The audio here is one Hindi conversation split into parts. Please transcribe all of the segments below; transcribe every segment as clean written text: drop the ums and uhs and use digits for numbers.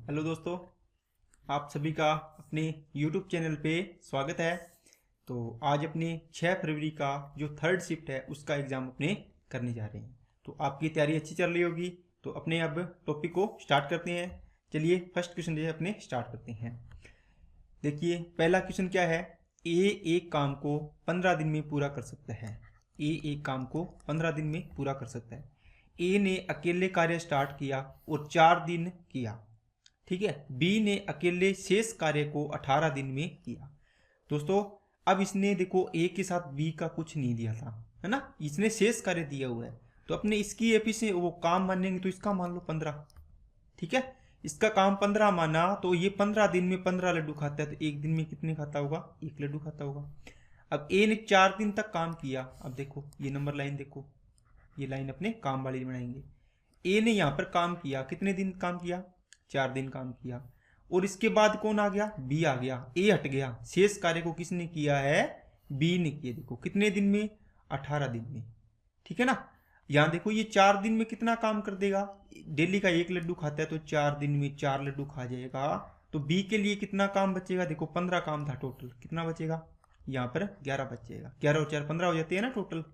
हेलो दोस्तों, आप सभी का अपने YouTube चैनल पे स्वागत है। तो आज अपने 6 फरवरी का जो थर्ड शिफ्ट है उसका एग्ज़ाम अपने करने जा रहे हैं। तो आपकी तैयारी अच्छी चल रही होगी। तो अपने अब टॉपिक को स्टार्ट करते हैं। चलिए फर्स्ट क्वेश्चन जो है अपने स्टार्ट करते हैं। देखिए पहला क्वेश्चन क्या है। ए एक काम को 15 दिन में पूरा कर सकता है। ए एक काम को 15 दिन में पूरा कर सकता है। ए ने अकेले कार्य स्टार्ट किया और 4 दिन किया। ठीक है। बी ने अकेले शेष कार्य को 18 दिन में किया। दोस्तों अब इसने देखो ए के साथ बी का कुछ नहीं दिया था, है ना। इसने शेष कार्य दिया हुआ है तो अपने इसकी एपी से वो काम मानेंगे तो इसका मान लो 15। ठीक है। इसका काम 15 माना तो ये 15 दिन में 15 लड्डू खाता है तो एक दिन में कितने खाता होगा, 1 लड्डू खाता होगा। अब ए ने 4 दिन तक काम किया। अब देखो ये नंबर लाइन देखो, ये लाइन अपने काम वाली बनाएंगे। ए ने यहाँ पर काम किया, कितने दिन काम किया, 4 दिन काम किया। और इसके बाद कौन आ गया, बी आ गया। ए हट गया, शेष कार्य को किसने किया है, बी ने किया। देखो कितने दिन में, 18 दिन में। ठीक है ना। यहाँ देखो ये 4 दिन में कितना काम कर देगा, डेली का 1 लड्डू खाता है तो 4 दिन में 4 लड्डू खा जाएगा। तो बी के लिए कितना काम बचेगा, देखो 15 काम था टोटल, कितना बचेगा, यहाँ पर 11 बचेगा। 11 और 4 15 हो जाती है ना टोटल।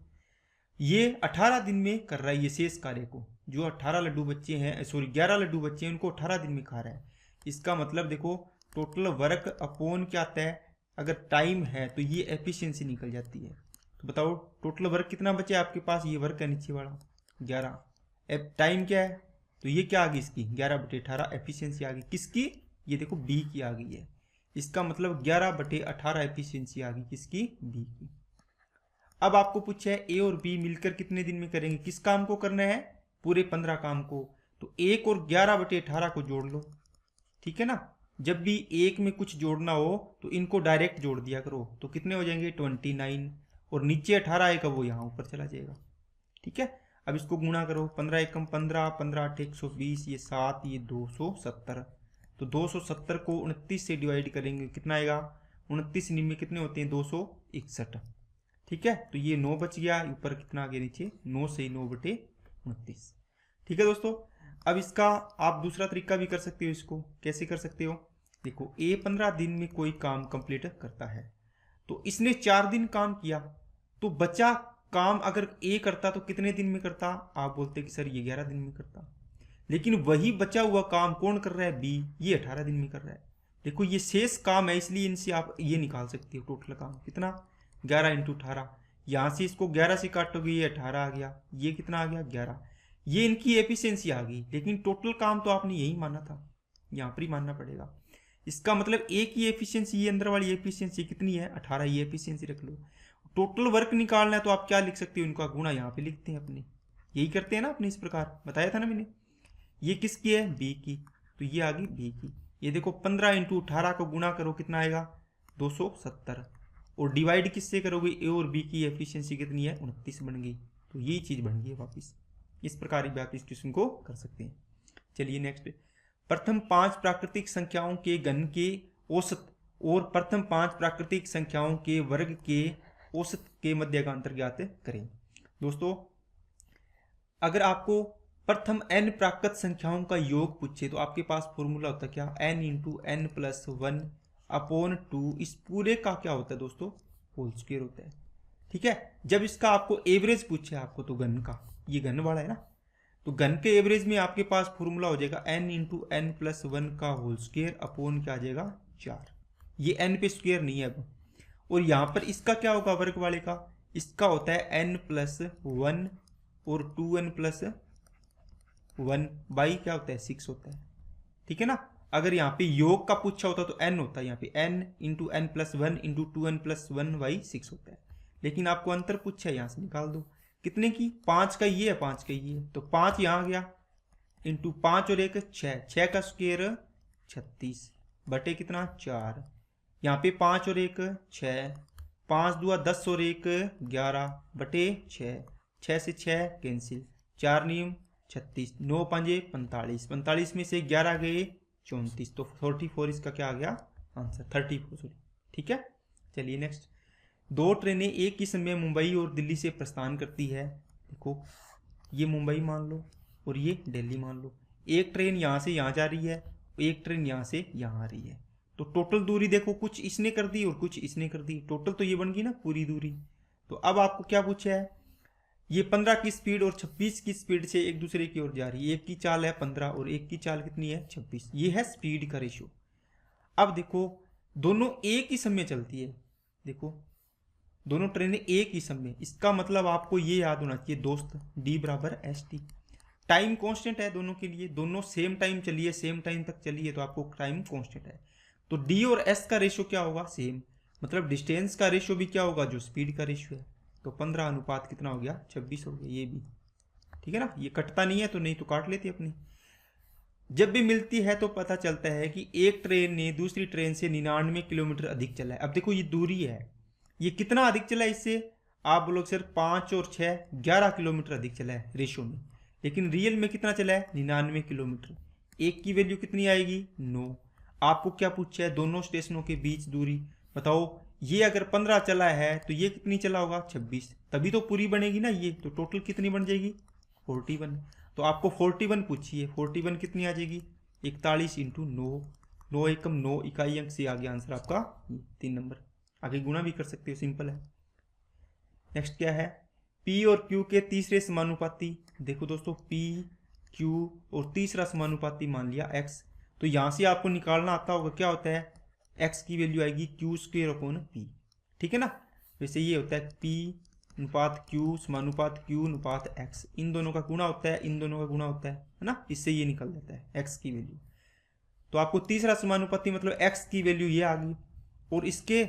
ये 18 दिन में कर रहा है ये शेष कार्य को। जो 18 लड्डू बच्चे हैं, सॉरी 11 लड्डू बच्चे हैं, उनको 18 दिन में खा रहा है। इसका मतलब देखो टोटल वर्क अपॉन क्या आता है, अगर टाइम है तो ये एफिशिएंसी निकल जाती है। तो बताओ टोटल वर्क कितना बचे आपके पास, ये वर्क है नीचे वाला 11। अब टाइम क्या है तो ये क्या आ गई इसकी 11/18 एफिशिएंसी आ गई। किसकी, ये देखो बी की आ गई है। इसका मतलब 11/18 एफिशिएंसी आ गई किसकी, बी की। अब आपको पूछा है ए और बी मिलकर कितने दिन में करेंगे, किस काम को करना है, पूरे 15 काम को। तो 1 और 11/18 को जोड़ लो। ठीक है ना। जब भी एक में कुछ जोड़ना हो तो इनको डायरेक्ट जोड़ दिया करो। तो कितने हो जाएंगे 29, और नीचे 18 है वो यहाँ ऊपर चला जाएगा। ठीक है। अब इसको गुणा करो, 15 एकम 15, 15 8 120, ये 7, ये 270। तो 270 को 29 से डिवाइड करेंगे कितना आएगा, 29 में कितने होते हैं 261। ठीक है। तो ये 9 बच गया, ऊपर कितना आ गया नीचे 9 से 9/29। ठीक है दोस्तों। अब इसका आप दूसरा तरीका भी कर सकते हो। इसको कैसे कर सकते हो, देखो ए 15 दिन में कोई काम कंप्लीट करता है तो इसने 4 दिन काम किया, तो बचा काम अगर ए करता तो कितने दिन में करता, आप बोलते कि सर ये 11 दिन में करता। लेकिन वही बचा हुआ काम कौन कर रहा है, बी, ये 18 दिन में कर रहा है। देखो ये शेष काम है इसलिए इनसे आप ये निकाल सकते हो टोटल काम कितना, 11 × 18। यहाँ से इसको 11 से काटोगे ये 18 आ गया, ये कितना आ गया 11। ये इनकी एफिशिएंसी आ गई, लेकिन टोटल काम तो आपने यही माना था, यहाँ पर ही मानना पड़ेगा। इसका मतलब ए की एफिशिएंसी, ये अंदर वाली एफिशिएंसी कितनी है 18, ये एफिशिएंसी रख लो। टोटल वर्क निकालना है तो आप क्या लिख सकते हो, इनका गुणा यहाँ पे लिखते हैं अपने, यही करते हैं ना अपने, इस प्रकार बताया था ना मैंने। ये किसकी है, बी की, तो ये आ गई बी की। ये देखो 15 × 18 को गुणा करो कितना आएगा 270, और डिवाइड किससे करोगे, ए और बी की एफिशिएंसी कितनी है 29 बन गई। तो यही चीज़ बन गई है वापिस। इस प्रकार भी आप इस क्वेश्चन को कर सकते हैं। चलिए नेक्स्ट, प्रथम 5 प्राकृतिक संख्याओं के घन के औसत और प्रथम 5 प्राकृतिक संख्याओं के वर्ग के औसत के मध्य का अंतर ज्ञात करें। दोस्तों अगर आपको प्रथम n प्राकृत संख्याओं का योग पूछे तो आपके पास फॉर्मूला होता है क्या, n × n+1/2। इस पूरे का क्या होता है दोस्तों, होल स्क्वायर होता है। ठीक है। जब इसका आपको एवरेज पूछे आपको तो घन का, ये घन वाला है ना, तो घन के एवरेज में आपके पास फॉर्मूला हो जाएगा n × n+1 का होल स्क्वायर अपॉन क्या आ जाएगा 4। ये n पे स्क्वायर नहीं है अब। और यहाँ पर इसका क्या होगा वर्ग वाले का, इसका होता है n+1 और 2n+1 बाई क्या होता है 6 होता है। ठीक है ना। अगर यहाँ पे योग का पूछा होता तो n होता है, यहाँ पे n × n+1 × 2n+1 बाई 6 होता है। लेकिन आपको अंतर पूछा है, यहाँ से निकाल दो कितने की, 5 का ये है 5 का ये है, तो 5 यहाँ आ गया इंटू 5 और 1 6, 6 का स्क्वायर 36 बटे कितना 4। यहाँ पे 5 और 1 6, 5 दूआ 10 और 1 11 बटे 6, 6 से 6 कैंसिल, 4 नियम 36, 9 5 45, 45 में से 11 गए 34, तो 44 इसका क्या आ गया आंसर, 34 सॉरी। ठीक है। चलिए नेक्स्ट, 2 ट्रेनें एक ही समय मुंबई और दिल्ली से प्रस्थान करती है। देखो ये मुंबई मान लो और ये दिल्ली मान लो। एक ट्रेन यहाँ से यहाँ जा रही है एक ट्रेन यहाँ से यहाँ आ रही है। तो टोटल दूरी देखो, कुछ इसने कर दी और कुछ इसने कर दी, टोटल तो ये बन गई ना पूरी दूरी। तो अब आपको क्या पूछा है, ये 15 की स्पीड और 26 की स्पीड से एक दूसरे की ओर जा रही है। एक की चाल है 15 और एक की चाल कितनी है 26। ये है स्पीड का रेशियो। अब देखो दोनों एक ही समय चलती है, देखो दोनों ट्रेनें एक ही समय, इसका मतलब आपको ये याद होना चाहिए दोस्त, D बराबर ST। टाइम कांस्टेंट है दोनों के लिए, दोनों सेम टाइम चलिए, सेम टाइम तक चलिए, तो आपको टाइम कांस्टेंट है। तो D और S का रेशियो क्या होगा, सेम, मतलब डिस्टेंस का रेशियो भी क्या होगा, जो स्पीड का रेशियो है। तो 15 अनुपात कितना हो गया, 26 हो गया। ये भी ठीक है ना, ये कटता नहीं है, तो नहीं तो काट लेती अपनी। जब भी मिलती है तो पता चलता है कि एक ट्रेन ने दूसरी ट्रेन से 99 किलोमीटर अधिक चला है। अब देखो ये दूरी है, ये कितना अधिक चला है इससे, आप बोलोगे सर 5 और 6 11 किलोमीटर अधिक चला है रेशियो में, लेकिन रियल में कितना चला है 99 किलोमीटर। एक की वैल्यू कितनी आएगी 9। आपको क्या पूछा है, दोनों स्टेशनों के बीच दूरी बताओ। ये अगर 15 चला है तो ये कितनी चला होगा 26, तभी तो पूरी बनेगी ना ये। तो टोटल कितनी बन जाएगी 41। तो आपको 41 पूछी है, 41 कितनी आ जाएगी 41 इंटू 9, 9 एकम 9 इकाई अंक से आ गया आंसर आपका 3 नंबर। आगे गुणा भी कर सकते हो, सिंपल है। नेक्स्ट क्या है, P और Q के तीसरे समानुपाती। देखो दोस्तों P Q और तीसरा समानुपाती मान लिया X। तो यहाँ से आपको निकालना आता होगा क्या होता है, X की वैल्यू आएगी Q स्क्वायर अपॉन P, ठीक है ना। वैसे ये होता है P अनुपात Q समानुपात Q अनुपात X, इन दोनों का गुणा होता है, इन दोनों का गुणा होता है ना, इससे ये निकल जाता है X की वैल्यू। तो आपको तीसरा समानुपाती मतलब X की वैल्यू ये आ गई, और इसके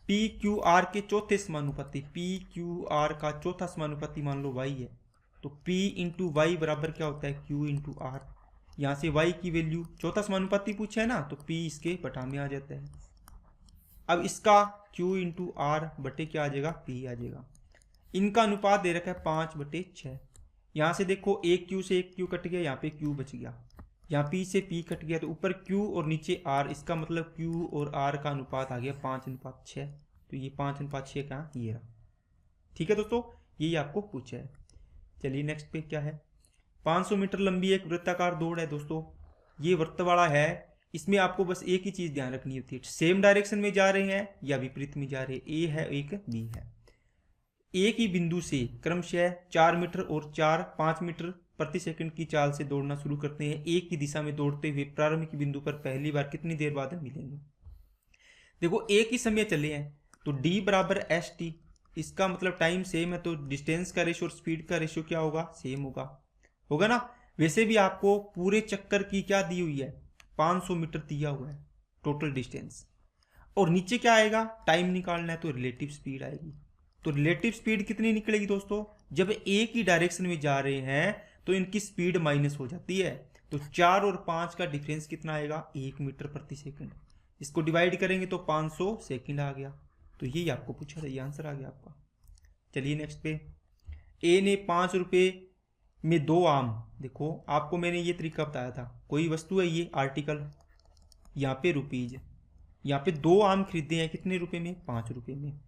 पी क्यू आर के चौथे समानुपाती, पी क्यू आर का चौथा समानुपाती मान लो y है, तो p इंटू वाई बराबर क्या होता है q इंटू आर। यहाँ से y की वैल्यू, चौथा समानुपाती पूछा है ना, तो p इसके बटा में आ जाता है। अब इसका q इंटू आर बटे क्या आ जाएगा p आ जाएगा। इनका अनुपात दे रखा है 5/6। यहाँ से देखो एक q से एक q कट गया, यहाँ पे q बच गया, यहाँ p से p कट गया, तो ऊपर q और नीचे r, इसका मतलब q और r का अनुपात आ गया 5/6। तो ये 5/6 का ये रहा, ठीक है दोस्तों, यही आपको पूछा है। चलिए नेक्स्ट पे क्या है, 500 मीटर लंबी एक वृत्ताकार दौड़ है दोस्तों, ये वृत्त वाला है। इसमें आपको बस एक ही चीज ध्यान रखनी होती है, सेम डायरेक्शन में जा रहे हैं या विपरीत में जा रहे हैं, ए है एक बी है। एक ही बिंदु से क्रमशः 4 मीटर और 5 मीटर प्रति सेकंड की चाल से दौड़ना शुरू करते हैं। एक ही दिशा में दौड़ते हुए प्रारंभिक बिंदु पर पहली बार कितनी देर बाद मिलेंगे। देखो एक ही समय चले हैं, तो D बराबर ST, इसका मतलब टाइम सेम है, तो डिस्टेंस का रेशियो और स्पीड का रेशियो क्या होगा, सेम होगा ना। वैसे भी आपको पूरे चक्कर की क्या दी हुई है 500 मीटर दिया हुआ है टोटल डिस्टेंस, और नीचे क्या आएगा टाइम निकालना है, तो रिलेटिव स्पीड आएगी। तो रिलेटिव स्पीड कितनी निकलेगी दोस्तों, जब एक ही डायरेक्शन में जा रहे हैं तो इनकी स्पीड माइनस हो जाती है। तो 4 और 5 का डिफरेंस कितना आएगा 1 मीटर प्रति सेकंड। इसको डिवाइड करेंगे तो 500 सेकंड आ गया। तो यही आपको पूछा था, ये आंसर आ गया आपका। चलिए नेक्स्ट पे, ए ने 5 रुपये में 2 आम। देखो आपको मैंने ये तरीका बताया था, कोई वस्तु है ये आर्टिकल, यहाँ पे रुपीज, यहाँ पे 2 आम खरीदे हैं कितने रुपए में 5 रुपये में,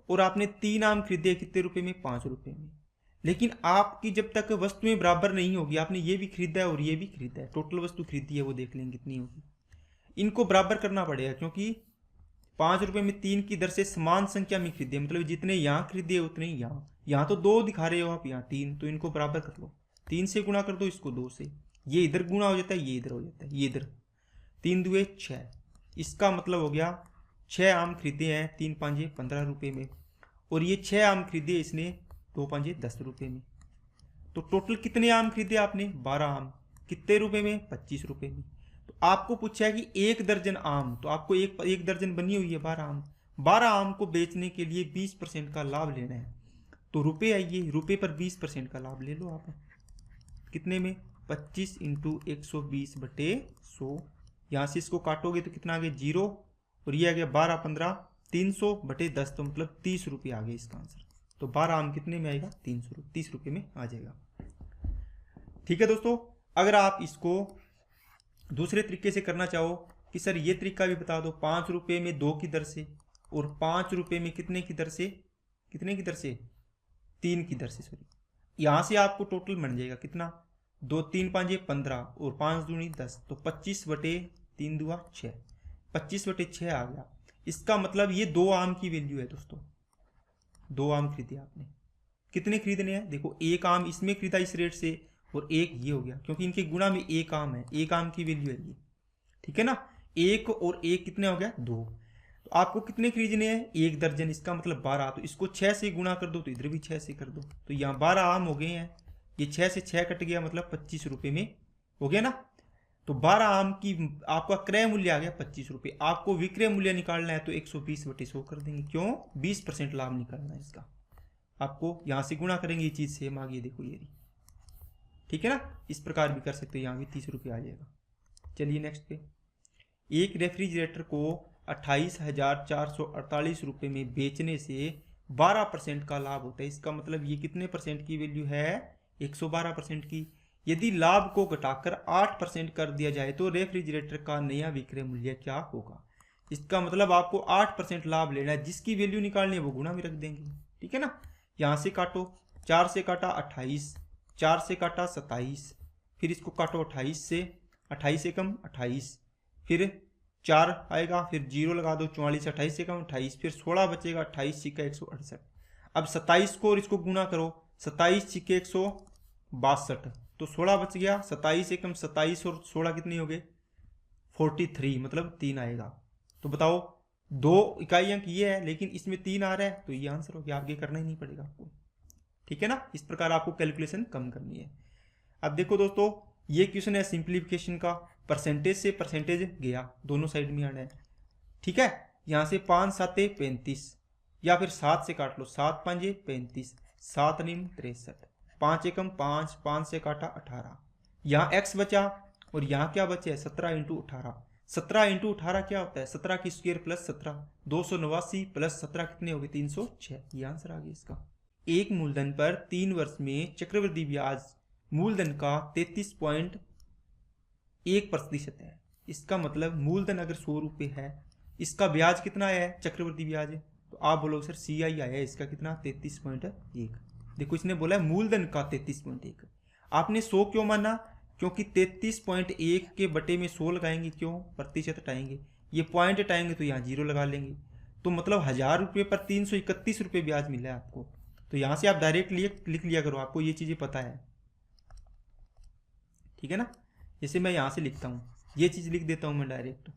और आपने 3 आम खरीदे कितने रुपए में 5 रुपये में। लेकिन आपकी जब तक वस्तुएं बराबर नहीं होगी, आपने ये भी खरीदा है और ये भी खरीदा है, टोटल वस्तु खरीदी है वो देख लेंगे कितनी होगी, इनको बराबर करना पड़ेगा, क्योंकि 5 रुपये में 3 की दर से समान संख्या में खरीदे, मतलब जितने यहाँ खरीदे उतने यहाँ तो 2 दिखा रहे हो आप, यहाँ 3, तो इनको बराबर कर लो, 3 से गुणा कर दो इसको 2 से, ये इधर गुणा हो जाता है, ये इधर हो जाता है, ये इधर 3 दुए 6, इसका मतलब हो गया 6 आम खरीदे हैं 3 5 15 रुपये में, और ये 6 आम खरीदे इसने 2 5 10 रुपये में। तो टोटल कितने आम खरीदे आपने 12 आम, कितने रुपए में 25 रुपये में। तो आपको पूछा है कि 1 दर्जन आम, तो आपको एक दर्जन बनी हुई है 12 आम, 12 आम को बेचने के लिए 20% का लाभ लेना है। तो रुपये आइए, रुपये पर 20% का लाभ ले लो आप, कितने में 25 इंटू 120/100। यहाँ से इसको काटोगे तो कितना आ गया 0, और ये आ गया 12 15 300/10, तो मतलब 30 रुपये आ गए इसका आंसर। तो 12 आम कितने में आएगा 30 रुपये में आ जाएगा। ठीक है दोस्तों, अगर आप इसको दूसरे तरीके से करना चाहो कि सर ये तरीका भी बता दो, 5 रुपये में 2 की दर से, और 5 रुपये में कितने की दर से 3 की दर से, सॉरी, यहाँ से आपको टोटल बन जाएगा कितना 2 3 5 15 और 5 दूनी 10, तो 25/3 दूआ 6, 25/6 आ गया। इसका मतलब ये 2 आम की वैल्यू है दोस्तों। 2 आम खरीदे आपने, कितने खरीदने हैं? देखो 1 आम इसमें खरीदा इस रेट से और 1 ये हो गया, क्योंकि इनके गुणा में 1 आम है, 1 आम की वैल्यू है ये, ठीक है ना। 1 और 1 कितने हो गया? 2। तो आपको कितने खरीदने हैं? 1 दर्जन, इसका मतलब 12। तो इसको 6 से गुणा कर दो, तो इधर भी 6 से कर दो, तो यहाँ 12 आम हो गए हैं। ये 6 से 6 कट गया, मतलब 25 रुपये में हो गया ना। तो 12 आम की आपका क्रय मूल्य आ गया 25 रुपये। आपको विक्रय मूल्य निकालना है तो 120/100 कर देंगे, क्यों? 20% लाभ निकालना है इसका। आपको यहाँ से गुणा करेंगे, ये चीज़ सेम आ गई, देखो ये रही, ठीक है ना। इस प्रकार भी कर सकते हो, यहाँ भी 30 रुपये आ जाएगा। चलिए नेक्स्ट पे, एक रेफ्रिजरेटर को 28,448 रुपये में बेचने से 12% का लाभ होता है। इसका मतलब ये कितने परसेंट की वैल्यू है? 112% की। यदि लाभ को घटाकर 8% कर दिया जाए तो रेफ्रिजरेटर का नया विक्रय मूल्य क्या होगा? इसका मतलब आपको 8% लाभ लेना है, जिसकी वैल्यू निकालनी है वो गुणा में रख देंगे, ठीक है ना। यहाँ से काटो, 4 से काटा 28, 4 से काटा 27, फिर इसको काटो 28 से, 28 से कम 28, फिर 4 आएगा, फिर 0 लगा दो, 44, 28 से कम 28, फिर 16 बचेगा, 28 छिक्का 168। अब 27 को और इसको गुणा करो, 27 छिक्के 162, तो 16 बच गया। 27 से कम 27 और 16 कितनी हो गए? 43, मतलब 3 आएगा। तो बताओ, 2 इकाई अंक ये है, लेकिन इसमें 3 आ रहा है, तो ये आंसर हो गया। आगे करना ही नहीं पड़ेगा आपको, ठीक है ना। इस प्रकार आपको कैलकुलेशन कम करनी है। अब देखो दोस्तों, ये क्वेश्चन है सिंप्लीफिकेशन का, परसेंटेज से परसेंटेज गया, दोनों साइड में आना है, ठीक है। यहाँ से 5 7 35, या फिर 7 से काट लो, 7 5 35, 7 9 63, 5 एकम 5, 5 से काटा 18, यहाँ x बचा और यहाँ क्या बचे? 17 × 18। 17 × 18 क्या होता है? 17 की स्क्वायर प्लस 17, 289 प्लस 17 कितने हो गए? 306। ये आंसर आ गया इसका। एक मूलधन पर 3 वर्ष में चक्रवृद्धि ब्याज मूलधन का 33.1% है। इसका मतलब मूलधन अगर 100 रुपये है, इसका ब्याज कितना है? चक्रवृद्धि ब्याज, तो आप बोलोगे सर CI आया है इसका कितना? 33.1। देखो इसने बोला है मूलधन का 33.1, आपने 100 क्यों माना? क्योंकि 33.1 के बटे में 100 लगाएंगे, क्यों? प्रतिशत हटाएंगे, ये पॉइंट हटाएंगे तो यहाँ 0 लगा लेंगे, तो मतलब 1000 रुपये पर 331 रुपये ब्याज मिला है आपको। तो यहाँ से आप डायरेक्ट लिख लिया करो, आपको ये चीज़ें पता है, ठीक है ना। जैसे मैं यहाँ से लिखता हूँ, ये चीज़ लिख देता हूँ मैं डायरेक्ट।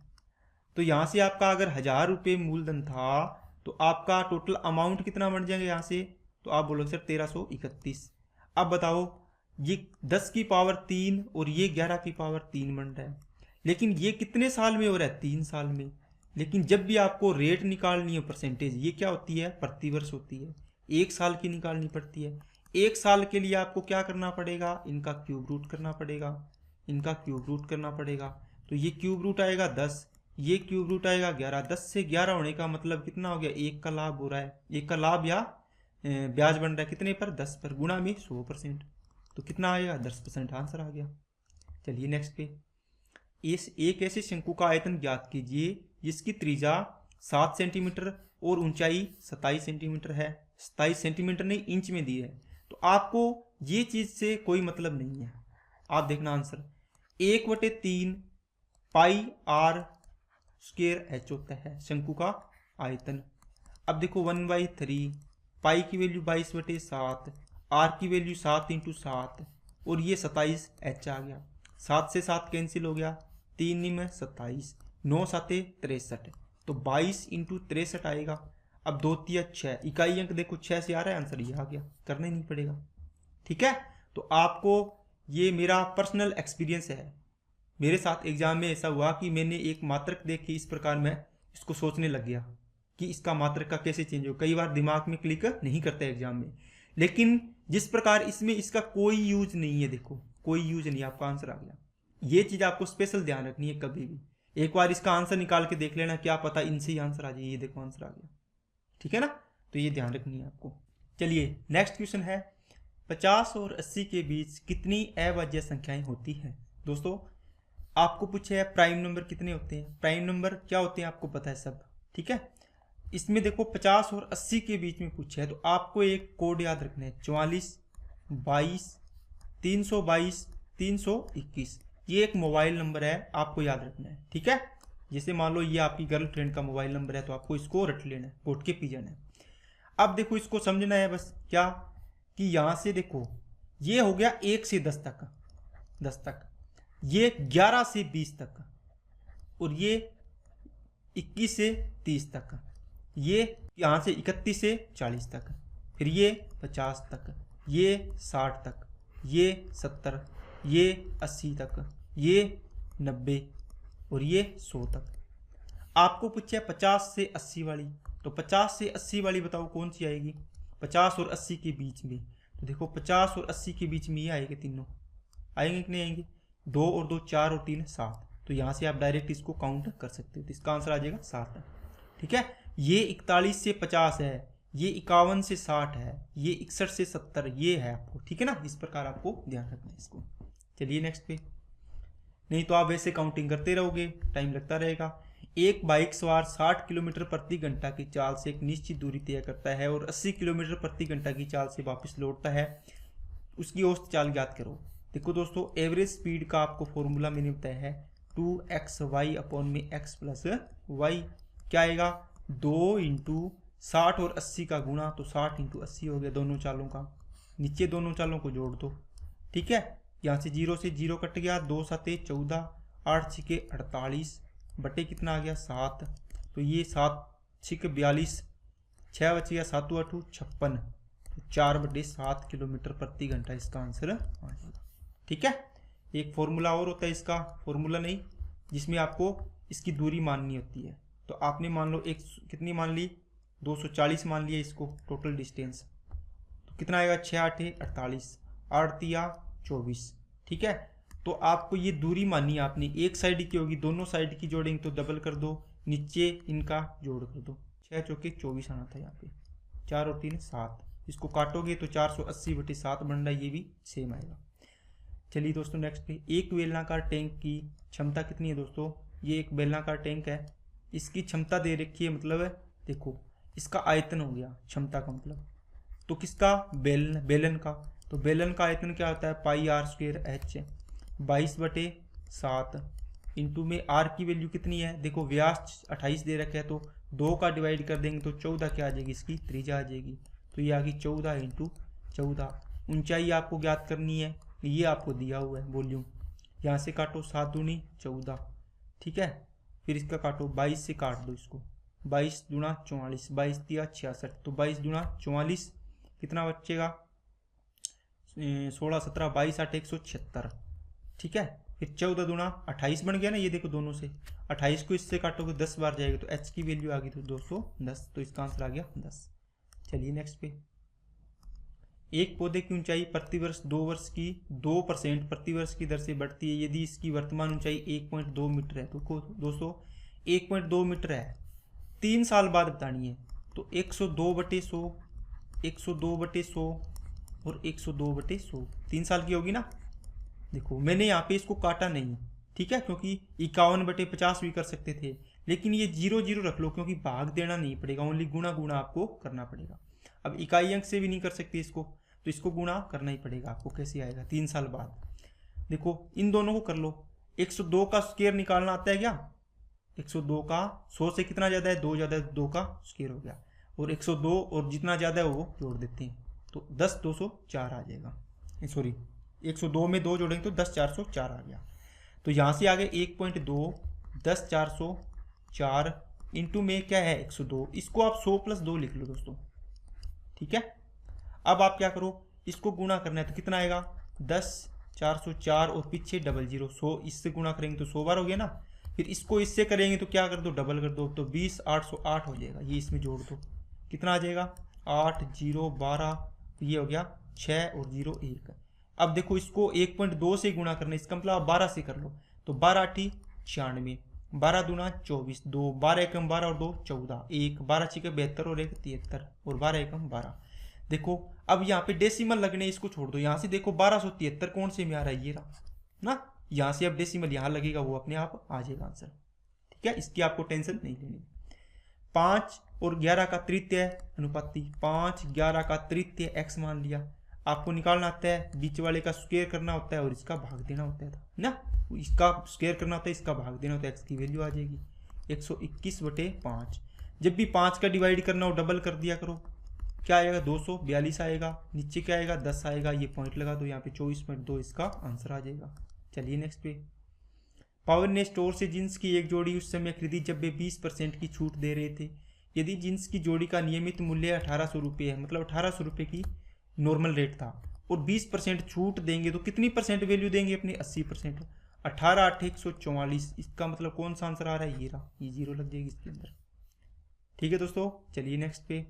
तो यहाँ से आपका अगर 1000 रुपये मूलधन था तो आपका टोटल अमाउंट कितना बन जाएगा यहाँ से? तो आप बोलोगे सर 1331। अब बताओ, ये 10 की पावर 3 और ये 11 की पावर 3 बन रहा है, लेकिन ये कितने साल में हो रहा है? 3 साल में। लेकिन जब भी आपको रेट निकालनी है परसेंटेज, ये क्या होती है? प्रतिवर्ष होती है, 1 साल की निकालनी पड़ती है। 1 साल के लिए आपको क्या करना पड़ेगा? इनका क्यूब रूट करना पड़ेगा, इनका क्यूब रूट करना पड़ेगा। तो ये क्यूब रूट आएगा 10, ये क्यूब रूट आएगा 11। 10 से 11 होने का मतलब कितना हो गया? 1 का लाभ हो रहा है, 1 का लाभ या ब्याज बन रहा है कितने पर? 10 पर, गुणा में 100%, तो कितना आएगा? 10%। आंसर आ गया। चलिए नेक्स्ट पे, एक ऐसे शंकु का आयतन ज्ञात कीजिए जिसकी त्रिज्या 7 सेंटीमीटर और ऊंचाई 27 सेंटीमीटर है। 27 सेंटीमीटर नहीं, इंच में दी है। तो आपको ये चीज़ से कोई मतलब नहीं है, आप देखना आंसर। 1/3 पाई r स्क्वायर h होता है शंकु का आयतन। अब देखो 1/3, पाई की वैल्यू 22/7, r की वैल्यू 7 × 7 और ये 27 h आ गया। 7 से 7 कैंसिल हो गया, 3 9 में 27, 9 7 63, तो 22 × 63 आएगा। अब 2 3 6, इकाई अंक देखो 6 से आ रहा है, आंसर ये आ गया, करना ही नहीं पड़ेगा, ठीक है। तो आपको ये मेरा पर्सनल एक्सपीरियंस है, मेरे साथ एग्जाम में ऐसा हुआ कि मैंने एक मात्रक देख के इस प्रकार मैं इसको सोचने लग गया कि इसका मात्रक का कैसे चेंज हो। कई बार दिमाग में क्लिक नहीं करता एग्जाम में, लेकिन जिस प्रकार इसमें इसका कोई यूज नहीं है, देखो कोई यूज नहीं, आपका आंसर आ गया। ये चीज़ आपको स्पेशल ध्यान रखनी है, कभी भी एक बार इसका आंसर निकाल के देख लेना, क्या पता इनसे ही आंसर आ जाए। ये देखो आंसर आ गया, ठीक है ना, तो ये ध्यान रखनी है आपको। चलिए नेक्स्ट क्वेश्चन है, 50 और 80 के बीच कितनी अभाज्य संख्याएं होती हैं? दोस्तों आपको पूछे है प्राइम नंबर कितने होते हैं, प्राइम नंबर क्या होते हैं आपको पता है सब, ठीक है। इसमें देखो 50 और 80 के बीच में पूछा है, तो आपको एक कोड याद रखना है, 44 22 322 321। ये एक मोबाइल नंबर है, आपको याद रखना है, ठीक है। जैसे मान लो ये आपकी गर्लफ्रेंड का मोबाइल नंबर है, तो आपको इसको रट लेना है, घोट के पी जाना है। अब देखो इसको समझना है बस क्या, कि यहाँ से देखो ये हो गया 1 से 10 तक, 10 तक, ये 11 से 20 तक, और ये 21 से 30 तक, ये यहाँ से 31 से 40 तक, फिर ये 50 तक, ये 60 तक, ये 70, ये 80 तक, ये 90 और ये 100 तक। आपको पूछा 50 से 80 वाली, तो 50 से 80 वाली बताओ कौन सी आएगी? 50 और 80 के बीच में, तो देखो 50 और 80 के बीच में ये आएंगे, तीनों आएंगे कि नहीं आएंगे? 2 और 2 4 और 3 7, तो यहाँ से आप डायरेक्ट इसको काउंट कर सकते हो, तो इसका आंसर आ जाएगा 7। ठीक है, ये 41 से 50 है, ये 51 से 60 है, ये 61 से 70 ये है आपको, ठीक है ना। इस प्रकार आपको ध्यान रखना है इसको। चलिए नेक्स्ट पे, नहीं तो आप वैसे काउंटिंग करते रहोगे, टाइम लगता रहेगा। एक बाइक सवार 60 किलोमीटर प्रति घंटा की चाल से एक निश्चित दूरी तय करता है और 80 किलोमीटर प्रति घंटा की चाल से वापस लौटता है, उसकी औसत चाल ज्ञात करो। देखो दोस्तों, एवरेज स्पीड का आपको फॉर्मूला मैंने बताया है 2xy अपॉन में x प्लस वाई। क्या आएगा? 2 इंटू 60 और 80 का गुणा, तो 60 इंटू 80 हो गया दोनों चालों का। नीचे दोनों चालों को जोड़ दो, ठीक है। यहाँ से 0 से 0 कट गया, 2 7 14, 8 6 48 बटे कितना आ गया 7, तो ये 7 6 42, 6 बच गया 7 8 56, तो 4/7 किलोमीटर प्रति घंटा इसका आंसर आ जाएगा। ठीक है, एक फॉर्मूला और होता है इसका, फॉर्मूला नहीं, जिसमें आपको इसकी दूरी माननी होती है। तो आपने मान लो एक कितनी मान ली, 240 मान लिया इसको टोटल डिस्टेंस, तो कितना आएगा 6 8 48, 8 3 24। ठीक है, तो आपको ये दूरी माननी है आपने, एक साइड की होगी, दोनों साइड की जोड़ेंगे तो डबल कर दो, नीचे इनका जोड़ कर दो, 6 चौके 24 आना था यहाँ पे, 4 और 3 7, इसको काटोगे तो 480/7 बन रहा है, ये भी सेम आएगा। चलिए दोस्तों नेक्स्ट पे, एक बेलनाकार टैंक की क्षमता कितनी है दोस्तों? ये एक बेलनाकार टैंक है, इसकी क्षमता दे रखी है, मतलब है देखो इसका आयतन हो गया क्षमता का मतलब, तो किसका? बेलन का। तो बेलन का आयतन क्या होता है? πr²h 22/7 इंटू में r की वैल्यू कितनी है? देखो व्यास 28 दे रखा है, तो 2 का डिवाइड कर देंगे तो 14 क्या आ जाएगी? इसकी त्रिज्या आ जाएगी, तो ये आ गई 14 इंटू 14। ऊंचाई आपको ज्ञात करनी है, ये आपको दिया हुआ है वॉल्यूम, यहाँ से काटो 7 दूनी 14, ठीक है। फिर इसका काटो 22 से काट दो इसको, 22 दूना 44, 22 दिया 66, तो 22 दूना 44 कितना बचेगा? 16 17 22 8 176, ठीक है। फिर 14 दूना 28 बन गया ना, ये देखो दोनों से 28 को इससे काटोगे 10 बार जाएगा, तो h की वैल्यू आ गई तो 210, तो इसका आंसर आ गया 10। चलिए नेक्स्ट पे, एक पौधे की ऊंचाई प्रतिवर्ष 2 वर्ष की 2% प्रतिवर्ष की दर से बढ़ती है यदि इसकी वर्तमान ऊंचाई 1.2 मीटर है। तो दोस्तों 1.2 मीटर है, 3 साल बाद बतानी है, तो 102/100, 102/100 और 102/100, 3 साल की होगी ना। देखो मैंने यहाँ पे इसको काटा नहीं, ठीक है, क्योंकि 51/50 भी कर सकते थे, लेकिन ये 0 0 रख लो, क्योंकि भाग देना नहीं पड़ेगा, ओनली गुणा गुणा आपको करना पड़ेगा। अब इकाई अंक से भी नहीं कर सकते इसको, तो इसको गुणा करना ही पड़ेगा आपको। कैसे आएगा? 3 साल बाद। देखो इन दोनों को कर लो, 102 का स्क्वायर निकालना आता है क्या? 102 का 100 से कितना ज़्यादा है? 2 ज़्यादा है, 2 का स्क्वायर हो गया, और 102 और जितना ज़्यादा है वो जोड़ देते हैं, तो 10 204 आ जाएगा। सॉरी 102 में 2 जोड़ेंगे तो 10 404 आ गया। तो यहाँ से आगे 1.2 10 404 इंटू में क्या है 102, इसको आप 100 + 2 लिख लो दोस्तों, ठीक है। अब आप क्या करो, इसको गुणा करना है, तो कितना आएगा? 10 404 और पीछे 00, 100 इससे गुणा करेंगे तो 100 बार हो गया ना। फिर इसको इससे करेंगे तो क्या कर दो? डबल कर दो, तो 20 808 हो जाएगा, ये इसमें जोड़ दो, कितना आ जाएगा? 8 0 12, ये हो गया 6 और 0 1। अब देखो इसको 1.2 से गुणा करना है, इसका मतलब आप 12 से कर लो, तो 12 8 96, 12 दूना 24, 2 12 एकम 12 और 2 14, 1 12 6 72 और 1 73 और 12 एकम 12। देखो अब यहाँ पे डेसिमल लगने, इसको छोड़ दो। यहाँ से देखो 1273 कौन से में आ रहा है? ये रहा ना, यहाँ से अब डेसिमल यहाँ लगेगा, वो अपने आप आ जाएगा आंसर, ठीक है। इसकी आपको टेंशन नहीं लेनी। 5 और 11 का तृतीय अनुपाती, 5 11 का तृतीय x मान लिया। आपको निकालना आता है, बीच वाले का स्क्वायर करना होता है और इसका भाग देना होता है ना, इसका स्क्वायर करना होता है, इसका भाग देना होता है, एक्स की वैल्यू आ जाएगी 121/5। जब भी 5 का डिवाइड करना हो डबल कर दिया करो, क्या आएगा 242 आएगा, नीचे क्या आएगा 10 आएगा, ये पॉइंट लगा दो यहाँ पे 24.2 इसका आंसर आ जाएगा। चलिए नेक्स्ट पे। पवन ने स्टोर से जींस की एक जोड़ी उस समय खरीदी जब वे 20% की छूट दे रहे थे। यदि जींस की जोड़ी का नियमित मूल्य 1800 रुपये है, मतलब 1800 रुपये की नॉर्मल रेट था, और 20% छूट देंगे तो कितनी परसेंट वैल्यू देंगे अपने 80%। 18 8 144, इसका मतलब कौन सा आंसर आ रहा है, ये रहा, ये 0 लग जाएगी इसके अंदर। ठीक है दोस्तों, चलिए नेक्स्ट पे।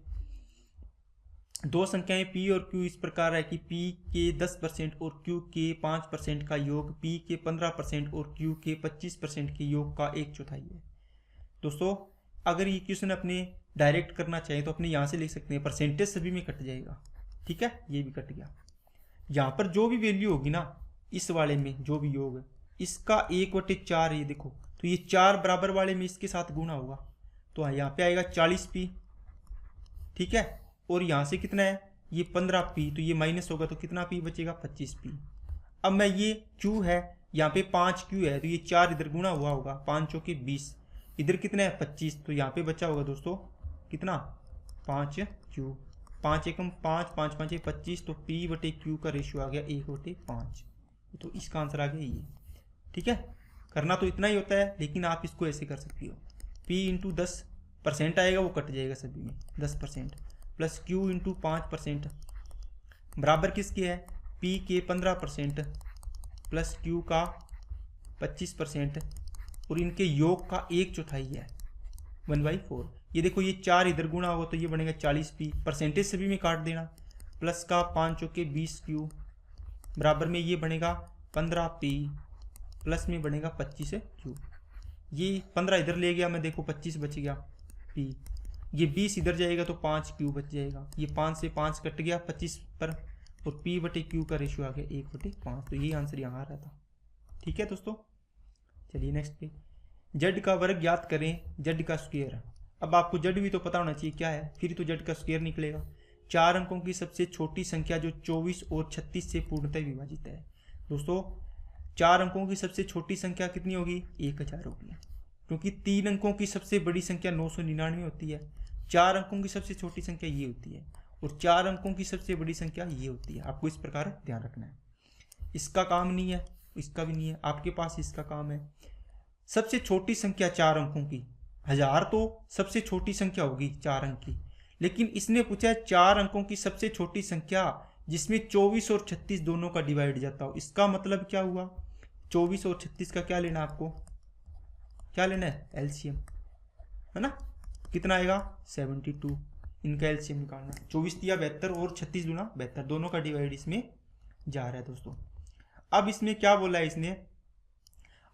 दो संख्याएं p और q इस प्रकार है कि p के 10% और q के 5% का योग p के 15% और q के 25% के योग का 1/4 है। दोस्तों अगर ये क्वेश्चन अपने डायरेक्ट करना चाहिए तो अपने यहाँ से लिख सकते हैं, परसेंटेज सभी में कट जाएगा। ठीक है, ये भी कट गया। यहाँ पर जो भी वैल्यू होगी ना, इस वाले में जो भी योग है, इसका 1/4, ये देखो, तो ये 4 बराबर वाले में इसके साथ गुणा होगा, तो यहाँ पे आएगा 40p। ठीक है, और यहाँ से कितना है, ये 15p, तो ये माइनस होगा तो कितना p बचेगा, 25p। अब मैं ये q है, यहाँ पे 5q है, तो ये 4 इधर गुणा हुआ होगा, 5 चौके 20, इधर कितना है 25, तो यहाँ पे बचा होगा दोस्तों कितना 5q, 5 एकम 5, 5 5 25, तो p/q का रेशियो आ गया 1/5, तो इसका आंसर आ गया ये। ठीक है, करना तो इतना ही होता है, लेकिन आप इसको ऐसे कर सकते हो, p इंटू 10% आएगा, वो कट जाएगा सभी में 10%, प्लस q इंटू 5% बराबर किसके है, p के 15% प्लस q का 25%, और इनके योग का 1/4 है 1/4। ये देखो ये 4 इधर गुणा होगा तो ये बनेगा 40p, परसेंटेज सभी में काट देना, प्लस का 5 चौके 20q बराबर में ये बनेगा 15p, प्लस में बनेगा 25q। ये 15 इधर ले गया मैं, देखो 25 बच गया p, ये 20 इधर जाएगा तो 5q बच जाएगा, ये 5 से 5 कट गया 25 पर, और p/q का रेशियो आ गया 1/5, तो यही आंसर यहाँ आ रहा था। ठीक है दोस्तों, चलिए नेक्स्ट पे। जेड का वर्ग ज्ञात करें, जेड का स्क्वायर। अब आपको जेड भी तो पता होना चाहिए क्या है, फिर तो जेड का स्क्वायर निकलेगा। 4 अंकों की सबसे छोटी संख्या जो 24 और 36 से पूर्णतः विभाजित है। दोस्तों 4 अंकों की सबसे छोटी संख्या कितनी होगी, 1000 होगी, क्योंकि 3 अंकों की सबसे बड़ी संख्या 999 होती है, 4 अंकों की सबसे छोटी संख्या ये होती है, और 4 अंकों की सबसे बड़ी संख्या ये होती है। आपको इस प्रकार ध्यान रखना है। इसका काम नहीं है, इसका भी नहीं है, आपके पास इसका काम है। सबसे छोटी संख्या 4 अंकों की, 1000 तो सबसे छोटी संख्या होगी 4 अंक की, लेकिन इसने पूछा है 4 अंकों की सबसे छोटी संख्या जिसमें 24 और 36 दोनों का डिवाइड जाता हो। इसका मतलब क्या हुआ, 24 और 36 का क्या लेना, आपको क्या लेना है, एलसीएम, है ना। कितना आएगा 72, इनका एलसीएम निकालना। 24 दिया 72 और 36 दूना 72, दोनों का डिवाइड इसमें जा रहा है दोस्तों। अब इसमें क्या बोला है इसने,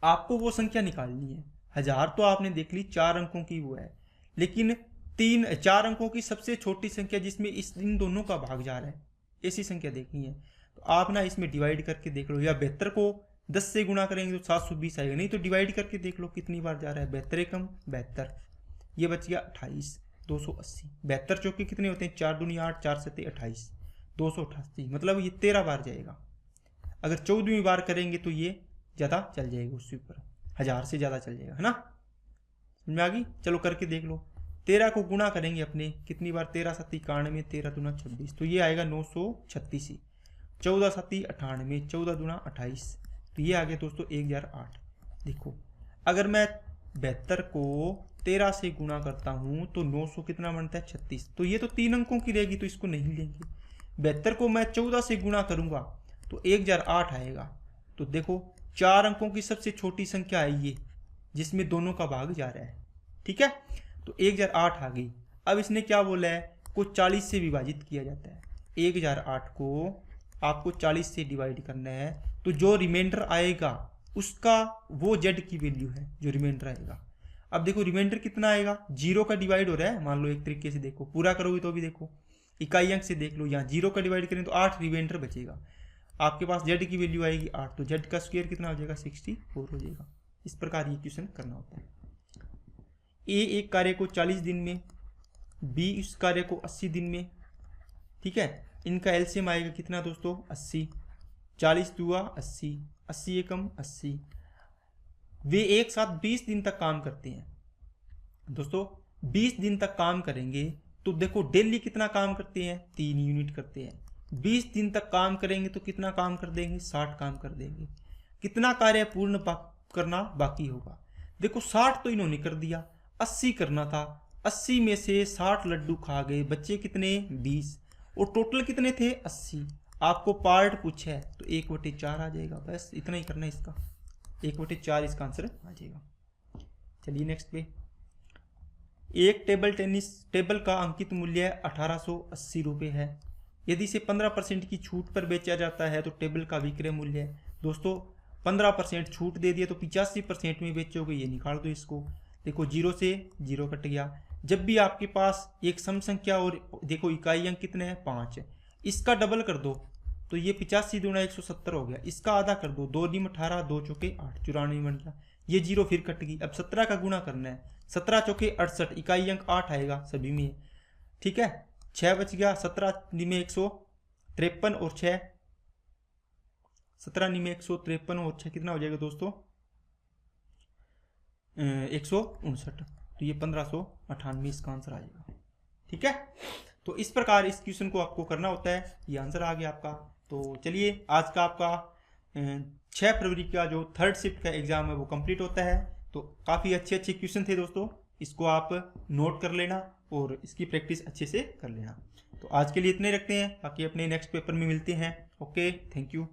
आपको वो संख्या निकालनी है। 1000 तो आपने देख ली, 4 अंकों की वो है, लेकिन 4 अंकों की सबसे छोटी संख्या जिसमें इन दोनों का भाग जा रहा है, ऐसी संख्या देखनी है। तो आप ना इसमें डिवाइड करके देख लो, या 72 को 10 से गुणा करेंगे तो 720 आएगा, नहीं तो डिवाइड करके देख लो कितनी बार जा रहा है। 72 एकम 72, ये बच गया 28, 280। 72 चौके कितने होते हैं, 4 दूनी 8, 4 सत्ते 28, 288, मतलब ये 13 बार जाएगा। अगर 14वीं बार करेंगे तो ये ज़्यादा चल जाएगा, उससे ऊपर 1000 से ज़्यादा चल जाएगा, है ना। समझ में आ गई, चलो करके देख लो। 13 को गुणा करेंगे अपने कितनी बार, 13 7 91, 13 दूना 26, तो ये आएगा 936। 14 7 98, 14 दूना 28, तो ये आ गया दोस्तों 1008। देखो अगर मैं 72 को 13 से गुणा करता हूँ तो 900 कितना बनता है 36, तो ये तो 3 अंकों की रहेगी, तो इसको नहीं लेंगे। 72 को मैं 14 से गुणा करूँगा तो 1008 आएगा। तो देखो 4 अंकों की सबसे छोटी संख्या है ये, जिसमें दोनों का भाग जा रहा है। ठीक है, तो 1008 आ गई। अब इसने क्या बोला है, को 40 से विभाजित किया जाता है। 1008 को आपको 40 से डिवाइड करना है, तो जो रिमाइंडर आएगा उसका वो जेड की वैल्यू है जो रिमाइंडर आएगा। अब देखो रिमाइंडर कितना आएगा, 0 का डिवाइड हो रहा है, मान लो एक तरीके से देखो, पूरा करोगे तो भी देखो इकाई अंक से देख लो, यहाँ 0 का डिवाइड करें तो 8 रिमाइंडर बचेगा। आपके पास जेड की वैल्यू आएगी 8, तो जेड का स्क्वायर कितना हो जाएगा 64 हो जाएगा। इस प्रकार ये क्वेश्चन करना होता है। ए एक कार्य को 40 दिन में, बी इस कार्य को 80 दिन में, ठीक है, इनका एलसीएम आएगा कितना दोस्तों 80, 40 दूआ 80, 80 एकम 80। वे एक साथ 20 दिन तक काम करते हैं दोस्तों। 20 दिन तक काम करेंगे तो देखो डेली कितना काम करते हैं 3 यूनिट करते हैं। 20 दिन तक काम करेंगे तो कितना काम कर देंगे 60 काम कर देंगे। कितना कार्य पूर्ण करना बाकी होगा। देखो 60 तो इन्होंने कर दिया, 80 करना था, 80 में से 60 लड्डू खा गए, बच्चे कितने 20, और टोटल कितने थे 80। आपको पार्ट पूछा है तो 1/4 आ जाएगा, बस इतना ही करना है इसका, 1/4 इसका आंसर आ जाएगा। चलिए नेक्स्ट पे, एक टेबल टेनिस टेबल का अंकित मूल्य 1880 रुपये है। यदि इसे 15% की छूट पर बेचा जाता है तो टेबल का विक्रय मूल्य है। दोस्तों 15% छूट दे दिया तो 85% में बेचोगे, ये निकाल दो इसको। देखो 0 से 0 कट गया। जब भी आपके पास एक सम संख्या और देखो इकाई अंक कितने हैं 5 है, इसका डबल कर दो तो ये 85 दूना 170 हो गया। इसका आधा कर दो, 2 नीम 18, 2 चौके 8, 94 बन गया। ये 0 फिर कट गई। अब 17 का गुणा करना है, 17 चौके 68, इकाई अंक 8 आएगा सभी में, ठीक है। 6 बच गया, 17 नीम 153 और 6, 17 नीम 153 और 6 कितना हो जाएगा दोस्तों 159। तो ये 1598 इसका आंसर आ जाएगा, ठीक है। तो इस प्रकार इस क्वेश्चन को आपको करना होता है। ये आंसर आ गया आपका। तो चलिए आज का आपका 6 फरवरी का जो थर्ड शिफ्ट का एग्जाम है वो कंप्लीट होता है। तो काफ़ी अच्छे अच्छे क्वेश्चन थे दोस्तों, इसको आप नोट कर लेना और इसकी प्रैक्टिस अच्छे से कर लेना। तो आज के लिए इतने रखते हैं, बाकी अपने नेक्स्ट पेपर में मिलते हैं। Okay, thank you.